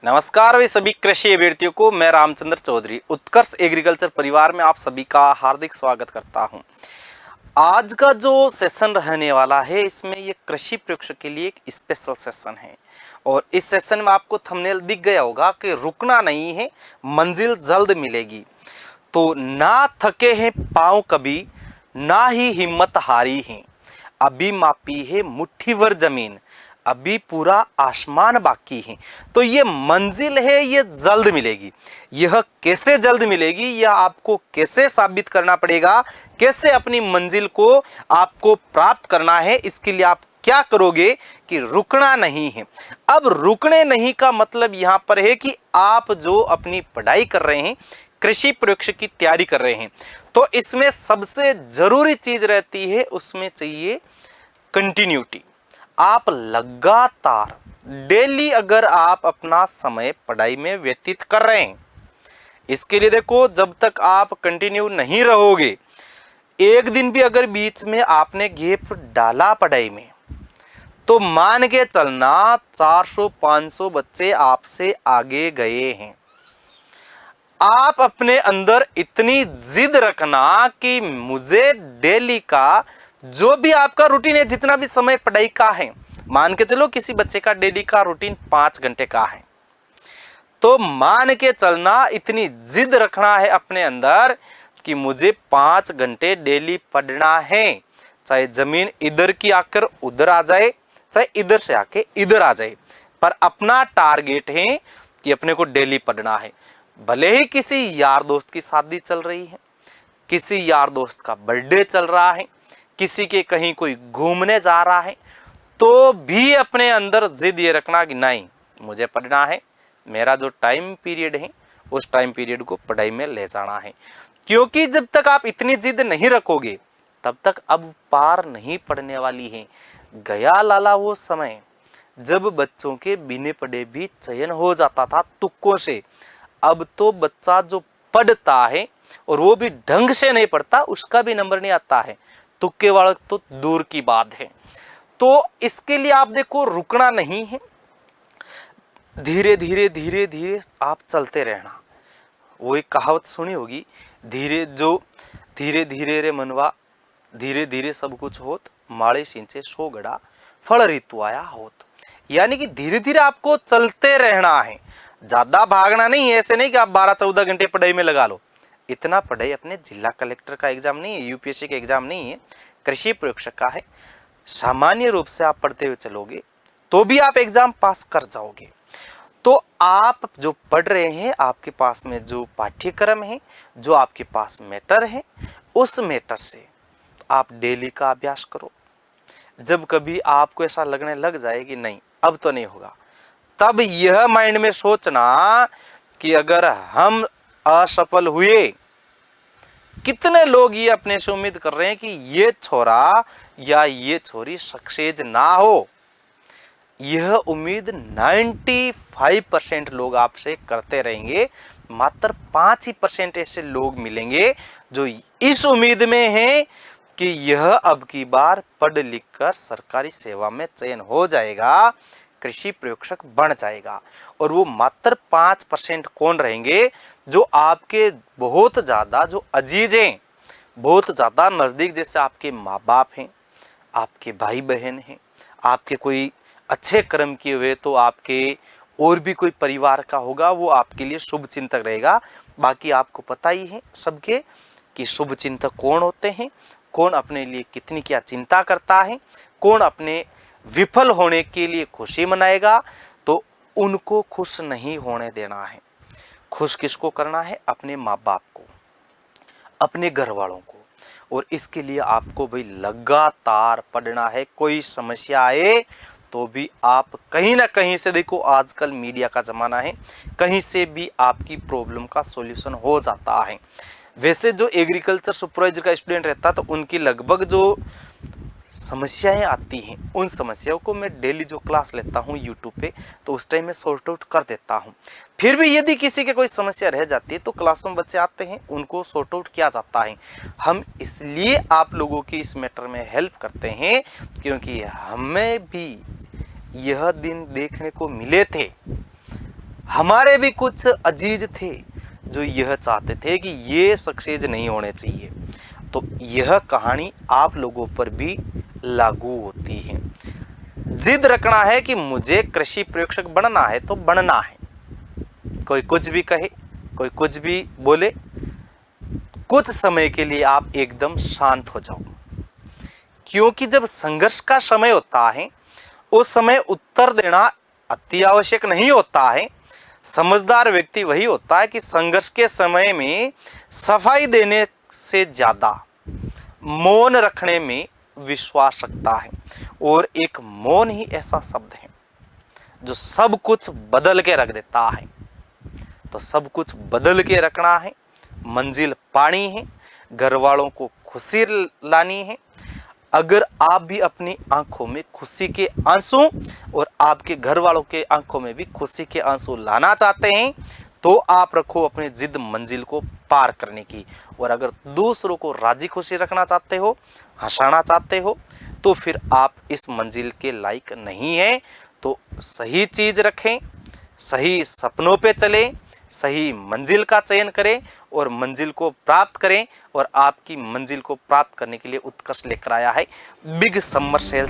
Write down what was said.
नमस्कार वे सभी कृषि अभ्यर्थियों को। मैं रामचंद्र चौधरी उत्कर्ष एग्रीकल्चर परिवार में आप सभी का हार्दिक स्वागत करता हूं। आज का जो सेशन रहने वाला है इसमें ये कृषि प्रयोगशाला के लिए एक स्पेशल सेशन है और इस सेशन में आपको थंबनेल दिख गया होगा कि रुकना नहीं है, मंजिल जल्द मिलेगी। तो ना थके हैं पांव कभी, ना ही हिम्मत हारी है, अभी मापी है मुट्ठी भर जमीन, अभी पूरा आसमान बाकी है। तो ये मंजिल है, ये जल्द मिलेगी। यह कैसे जल्द मिलेगी, यह आपको कैसे साबित करना पड़ेगा, कैसे अपनी मंजिल को आपको प्राप्त करना है, इसके लिए आप क्या करोगे कि रुकना नहीं है। अब रुकने नहीं का मतलब यहां पर है कि आप जो अपनी पढ़ाई कर रहे हैं, कृषि प्रयोगशाला की तैयारी कर रहे हैं, तो इसमें सबसे जरूरी चीज रहती है, उसमें चाहिए कंटिन्यूटी। आप लगातार डेली अगर आप अपना समय पढ़ाई में व्यतीत कर रहे हैं, इसके लिए देखो, जब तक आप कंटिन्यू नहीं रहोगे, एक दिन भी अगर बीच में आपने गैप डाला पढ़ाई में, तो मान के चलना 400-500 बच्चे आपसे आगे गए हैं। आप अपने अंदर इतनी जिद रखना कि मुझे डेली का जो भी आपका रूटीन है, जितना भी समय पढ़ाई का है, मान के चलो किसी बच्चे का डेली का रूटीन 5 घंटे का है, तो मान के चलना इतनी जिद रखना है अपने अंदर कि मुझे 5 घंटे डेली पढ़ना है। चाहे जमीन इधर की आकर उधर आ जाए, चाहे इधर से आके इधर आ जाए, पर अपना टारगेट है कि अपने को डेली पढ़ना है। भले ही किसी यार दोस्त की शादी चल रही है, किसी यार दोस्त का बर्थडे चल रहा है, किसी के कहीं कोई घूमने जा रहा है, तो भी अपने अंदर जिद ये रखना कि नहीं, मुझे पढ़ना है। मेरा जो टाइम पीरियड है उस टाइम पीरियड को पढ़ाई में ले जाना है। क्योंकि जब तक आप इतनी जिद नहीं रखोगे, तब तक अब पार नहीं पड़ने वाली है। गया लाला वो समय जब बच्चों के बिना पढ़े भी चयन हो जाता था तुक्कों से। अब तो बच्चा जो पढ़ता है और वो भी ढंग से नहीं पढ़ता, उसका भी नंबर नहीं आता है, तुक्के वाला तो दूर की बात है। तो इसके लिए आप देखो, रुकना नहीं है, धीरे धीरे धीरे धीरे आप चलते रहना। वो एक कहावत सुनी होगी, धीरे धीरे रे मनवा, धीरे धीरे सब कुछ होत, माड़े सिंचे सो गड़ा, फल ऋतु आया होत। यानी कि धीरे धीरे आपको चलते रहना है, ज्यादा भागना नहीं है। ऐसे नहीं कि आप 12-14 घंटे पढ़ाई में लगा लो। इतना पढ़ाई अपने जिला कलेक्टर का एग्जाम नहीं है, यूपीएससी का एग्जाम नहीं है, कृषि प्रयोगशाला का है। सामान्य रूप से आप पढ़ते हुए चलोगे तो भी आप एग्जाम पास कर जाओगे। तो आप जो पढ़ रहे हैं, आपके पास में जो पाठ्यक्रम है, जो आपके पास मैटर है, उस मैटर से आप डेली का अभ्यास करो। जब कभी आपको ऐसा लगने लग जाए कि नहीं अब तो नहीं होगा, तब यह माइंड में सोचना कि अगर हम असफल हुए, कितने लोग ये अपने से उम्मीद कर रहे हैं कि ये छोरा या ये छोरी सक्सेस ना हो। यह उम्मीद 95% लोग आपसे करते रहेंगे। मात्र 5% ऐसे लोग मिलेंगे जो इस उम्मीद में हैं कि यह अब की बार पढ़ लिख कर सरकारी सेवा में चयन हो जाएगा, कृषि प्रयोगशाला बन जाएगा। और वो मात्र 5% कौन रहेंगे, जो आपके बहुत ज्यादा जो अजीज हैं, बहुत ज्यादा नजदीक, जैसे आपके माँ बाप हैं, आपके भाई बहन हैं, आपके कोई अच्छे कर्म किए हुए, तो आपके और भी कोई परिवार का होगा, वो आपके लिए शुभ चिंतक रहेगा। बाकी आपको पता ही है सबके कि शुभ चिंतक कौन होते हैं, कौन अपने लिए कितनी क्या चिंता करता है, कौन अपने विफल होने के लिए खुशी मनाएगा। तो उनको खुश नहीं होने देना है। खुश किसको करना है? अपने माँ बाप को, अपने घर वालों को। और इसके लिए आपको भाई लगातार पढ़ना है। कोई समस्या आए तो भी आप कहीं ना कहीं से, देखो आजकल मीडिया का जमाना है, कहीं से भी आपकी प्रॉब्लम का सॉल्यूशन हो जाता है। वैसे जो एग्रीकल्चर सुपरवाइजर का स्टूडेंट रहता है, तो उनकी लगभग जो समस्याएं आती हैं, उन समस्याओं को मैं डेली जो क्लास लेता हूं यूट्यूब पे, तो उस टाइम में सॉर्ट आउट कर देता हूं। फिर भी यदि किसी के कोई समस्या रह जाती है तो क्लास में बच्चे आते हैं, उनको सॉर्ट आउट किया जाता है। हम इसलिए आप लोगों की इस मैटर में हेल्प करते हैं क्योंकि हमें भी यह दिन देखने को मिले थे। हमारे भी कुछ अजीज थे जो यह चाहते थे कि ये सक्सेस नहीं होने चाहिए। तो यह कहानी आप लोगों पर भी लागू होती है। जिद रखना है कि मुझे कृषि प्रयोगशाला बनना है तो बनना है। कोई कुछ भी कहे, कोई कुछ भी बोले, कुछ समय के लिए आप एकदम शांत हो जाओ, क्योंकि जब संघर्ष का समय होता है उस समय उत्तर देना अति आवश्यक नहीं होता है। समझदार व्यक्ति वही होता है कि संघर्ष के समय में सफाई देने से ज्यादा मौन रखने में विश्वास रखता है। और एक मौन ही ऐसा शब्द है जो सब कुछ बदल के रख देता है। तो सब कुछ बदल के रखना है, मंजिल पानी है, घर वालों को खुशी लानी है। अगर आप भी अपनी आंखों में खुशी के आंसू और आपके घर वालों के आंखों में भी खुशी के आंसू लाना चाहते हैं तो आप रखो अपनी जिद मंजिल को पार करने की। और अगर दूसरों को राजी खुशी रखना चाहते हो, हंसाना चाहते हो, तो फिर आप इस मंजिल के लायक नहीं है। तो सही चीज रखें, सही सपनों पे चलें, सही मंजिल का चयन करें और मंजिल को प्राप्त करें। और आपकी मंजिल को प्राप्त करने के लिए उत्कर्ष लेकर आया है बिग समर सेल